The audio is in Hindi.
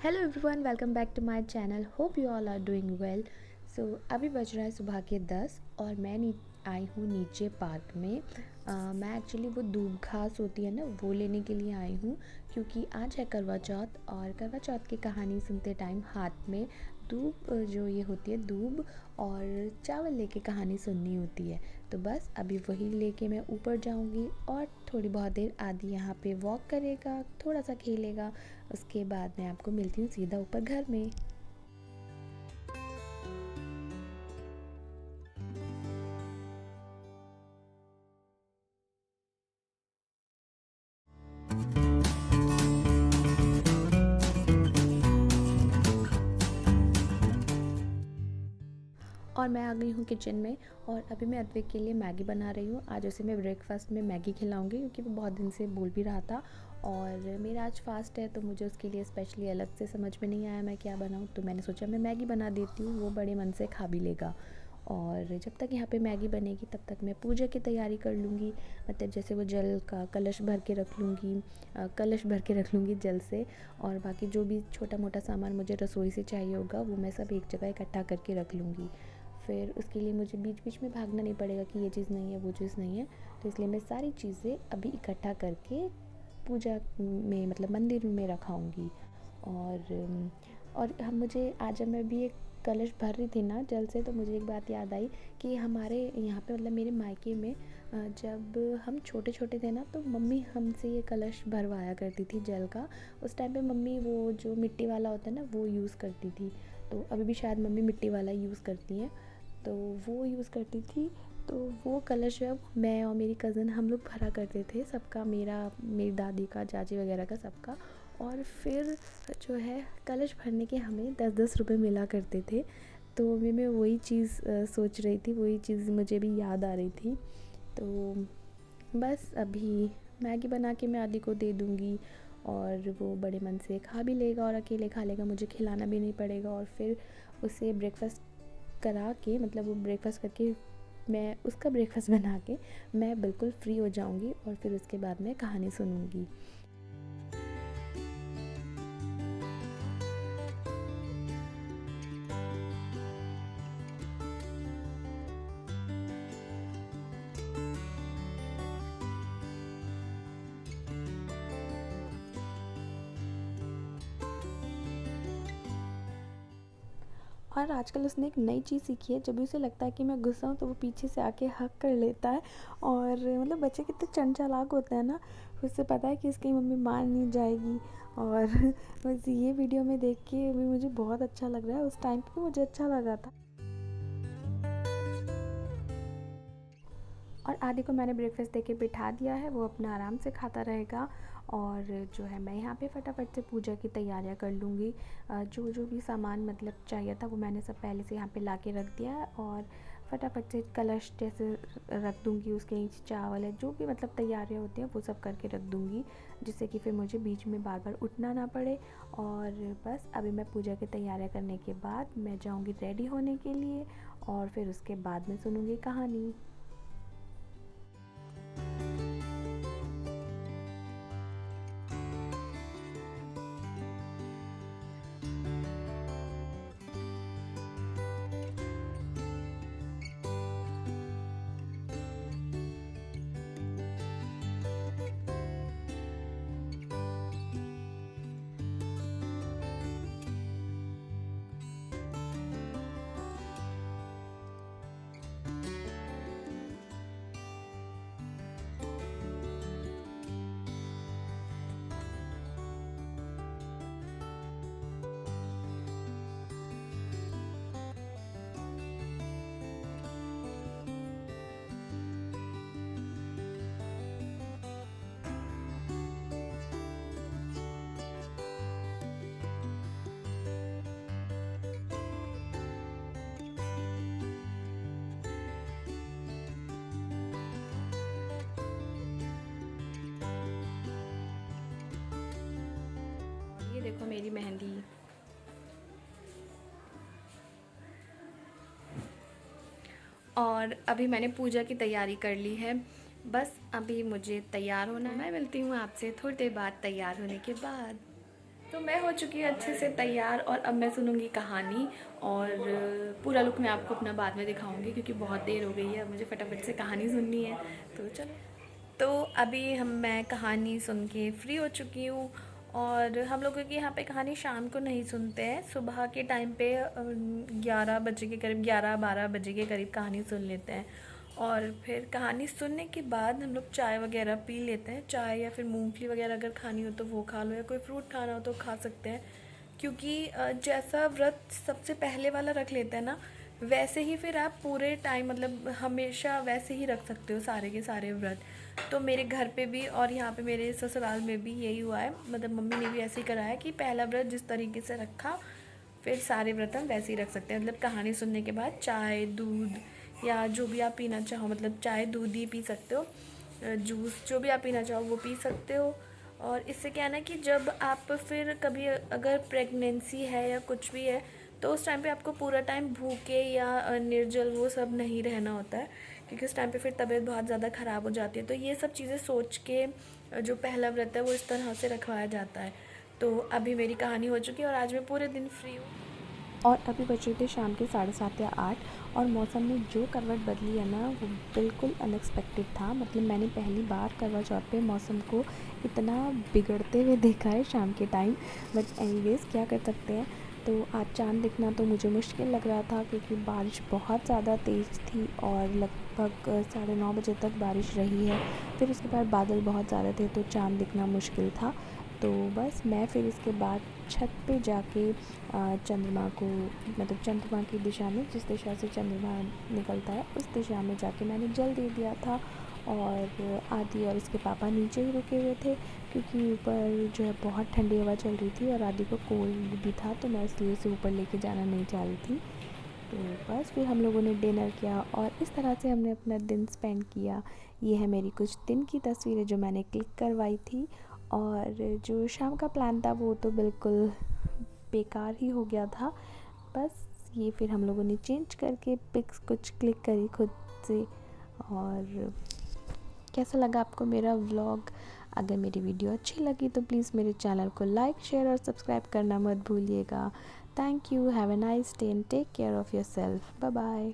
Hello everyone, welcome back to my channel. Hope you all are doing well. So अभी बज रहा है सुबह के 10 और मैं आई हूँ नीचे पार्क में। मैं एक्चुअली वो दूब घास होती है ना, वो लेने के लिए आई हूँ क्योंकि आज है करवा चौथ। और करवा चौथ की कहानी सुनते टाइम हाथ में दूब जो ये होती है दूब और चावल लेके कहानी सुननी होती है। तो बस अभी वही लेके मैं ऊपर जाऊंगी और थोड़ी बहुत देर आदि यहाँ पे वॉक करेगा, थोड़ा सा खेलेगा। उसके बाद मैं आपको मिलती हूँ सीधा ऊपर घर में। और मैं आ गई हूँ किचन में और अभी मैं अद्विक के लिए मैगी बना रही हूँ। आज उसे मैं ब्रेकफास्ट में मैगी खिलाऊंगी क्योंकि वो बहुत दिन से बोल भी रहा था और मेरा आज फास्ट है, तो मुझे उसके लिए स्पेशली अलग से समझ में नहीं आया मैं क्या बनाऊँ। तो मैंने सोचा मैं मैगी बना देती हूँ, वो बड़े मन से खा भी लेगा। और जब तक यहाँ पे मैगी बनेगी तब तक मैं पूजा की तैयारी कर लूँगी। मतलब जैसे वो जल का कलश भर के रख लूँगी, कलश भर के रख लूँगी जल से। और बाकी जो भी छोटा मोटा सामान मुझे रसोई से चाहिए होगा वो मैं सब एक जगह इकट्ठा करके रख लूँगी। फिर उसके लिए मुझे बीच बीच में भागना नहीं पड़ेगा कि ये चीज़ नहीं है वो चीज़ नहीं है। तो इसलिए मैं सारी चीज़ें अभी इकट्ठा करके पूजा में मतलब मंदिर में रखाऊंगी। और हम मुझे आज जब मैं भी एक कलश भर रही थी ना जल से, तो मुझे एक बात याद आई कि हमारे यहाँ पे मतलब मेरे मायके में जब हम छोटे छोटे थे ना, तो मम्मी हमसे ये कलश भरवाया करती थी जल का। उस टाइम पे मम्मी वो जो मिट्टी वाला होता है ना वो यूज़ करती थी। तो अभी भी शायद मम्मी मिट्टी वाला यूज़ करती हैं, तो वो यूज़ करती थी। तो वो कलश जब मैं और मेरी कज़न हम लोग भरा करते थे सबका, मेरी दादी का, चाची वगैरह का, सबका। और फिर जो है कलश भरने के हमें 10-10 रुपए मिला करते थे। तो अभी मैं वही चीज़ सोच रही थी, वही चीज़ मुझे भी याद आ रही थी। तो बस अभी मैगी बना के मैं आदि को दे दूँगी और वो बड़े मन से खा भी लेगा और अकेले खा लेगा, मुझे खिलाना भी नहीं पड़ेगा। और फिर उसे ब्रेकफास्ट करा के, मतलब वो ब्रेकफास्ट करके मैं उसका ब्रेकफास्ट बना के मैं बिल्कुल फ्री हो जाऊंगी और फिर उसके बाद मैं कहानी सुनूंगी। और आजकल उसने एक नई चीज़ सीखी है, जब भी उसे लगता है कि मैं गुस्सा हूँ तो वो पीछे से आके हक कर लेता है। और मतलब बच्चे कितने चंचलाक होते हैं ना, उसे पता है कि इसकी मम्मी मार नहीं जाएगी। और बस ये वीडियो में देख के भी मुझे बहुत अच्छा लग रहा है, उस टाइम पे मुझे अच्छा लगा था। और आदि को मैंने ब्रेकफास्ट देके बिठा दिया है, वो अपना आराम से खाता रहेगा। और जो है मैं यहाँ पे फटाफट से पूजा की तैयारियाँ कर लूँगी। जो जो भी सामान मतलब चाहिए था वो मैंने सब पहले से यहाँ पे ला के रख दिया है। और फटाफट से कलश जैसे रख दूँगी, उसके नीचे चावल है, जो भी मतलब तैयारियाँ होती हैं वो सब करके रख दूँगी, जिससे कि फिर मुझे बीच में बार बार उठना ना पड़े। और बस अभी मैं पूजा की तैयारियाँ करने के बाद मैं जाऊँगी रेडी होने के लिए और फिर उसके बाद मैं सुनूँगी कहानी। ये देखो मेरी मेहंदी। और अभी मैंने पूजा की तैयारी कर ली है, बस अभी मुझे तैयार होना है। मैं मिलती हूँ आपसे थोड़ी देर बाद तैयार होने के बाद। तो मैं हो चुकी हूँ अच्छे से तैयार और अब मैं सुनूंगी कहानी। और पूरा लुक मैं आपको अपना बाद में दिखाऊंगी क्योंकि बहुत देर हो गई है, अब मुझे फटाफट से कहानी सुननी है। तो चलो। तो अभी मैं कहानी सुन के फ्री हो चुकी हूँ। और हम लोगों की यहाँ पे कहानी शाम को नहीं सुनते हैं, सुबह के टाइम पे 11 बजे के करीब, 11-12 बजे के करीब कहानी सुन लेते हैं। और फिर कहानी सुनने के बाद हम लोग चाय वगैरह पी लेते हैं। चाय या फिर मूंगफली वगैरह अगर खानी हो तो वो खा लो, या कोई फ्रूट खाना हो तो खा सकते हैं। क्योंकि जैसा व्रत सबसे पहले वाला रख लेते हैं ना, वैसे ही फिर आप पूरे टाइम मतलब हमेशा वैसे ही रख सकते हो सारे के सारे व्रत। तो मेरे घर पे भी और यहाँ पे मेरे ससुराल में भी यही हुआ है, मतलब मम्मी ने भी ऐसे ही कराया कि पहला व्रत जिस तरीके से रखा फिर सारे व्रत हम वैसे ही रख सकते हैं। मतलब कहानी सुनने के बाद चाय दूध या जो भी आप पीना चाहो, मतलब चाय दूध ही पी सकते हो, जूस जो भी आप पीना चाहो वो पी सकते हो। और इससे क्या है ना कि जब आप फिर कभी अगर प्रेगनेंसी है या कुछ भी है तो उस टाइम पे आपको पूरा टाइम भूखे या निर्जल वो सब नहीं रहना होता है, क्योंकि उस टाइम पे फिर तबीयत बहुत ज़्यादा ख़राब हो जाती है। तो ये सब चीज़ें सोच के जो पहला व्रत है वो इस तरह से रखवाया जाता है। तो अभी मेरी कहानी हो चुकी है और आज मैं पूरे दिन फ्री हूँ। और अभी बज रहे थे शाम के 7:30 या 8, और मौसम में जो करवट बदली है ना वो बिल्कुल अनएक्सपेक्टेड था। मतलब मैंने पहली बार करवा चौथ पे मौसम को इतना बिगड़ते हुए देखा है शाम के टाइम। बट एनीवेज क्या कर सकते हैं। तो आज चाँद दिखना तो मुझे मुश्किल लग रहा था क्योंकि बारिश बहुत ज़्यादा तेज़ थी और लगभग 9:30 बजे तक बारिश रही है। फिर उसके बाद बादल बहुत ज़्यादा थे तो चाँद दिखना मुश्किल था। तो बस मैं फिर इसके बाद छत पे जाके चंद्रमा को, मतलब चंद्रमा की दिशा में, जिस दिशा से चंद्रमा निकलता है उस दिशा में जाके मैंने जल दे दिया था। और आदि और उसके पापा नीचे ही रुके हुए थे क्योंकि ऊपर जो है बहुत ठंडी हवा चल रही थी और आदि को कोल्ड भी था, तो मैं इसलिए उसे ऊपर लेके जाना नहीं चाह रही थी। तो बस फिर हम लोगों ने डिनर किया और इस तरह से हमने अपना दिन स्पेंड किया। ये है मेरी कुछ दिन की तस्वीरें जो मैंने क्लिक करवाई थी। और जो शाम का प्लान था वो तो बिल्कुल बेकार ही हो गया था। बस ये फिर हम लोगों ने चेंज करके पिक्स कुछ क्लिक करी खुद से। और कैसा लगा आपको मेरा व्लॉग? अगर मेरी वीडियो अच्छी लगी तो प्लीज़ मेरे चैनल को लाइक शेयर और सब्सक्राइब करना मत भूलिएगा। Thank you, have a nice day and take care of yourself. Bye bye.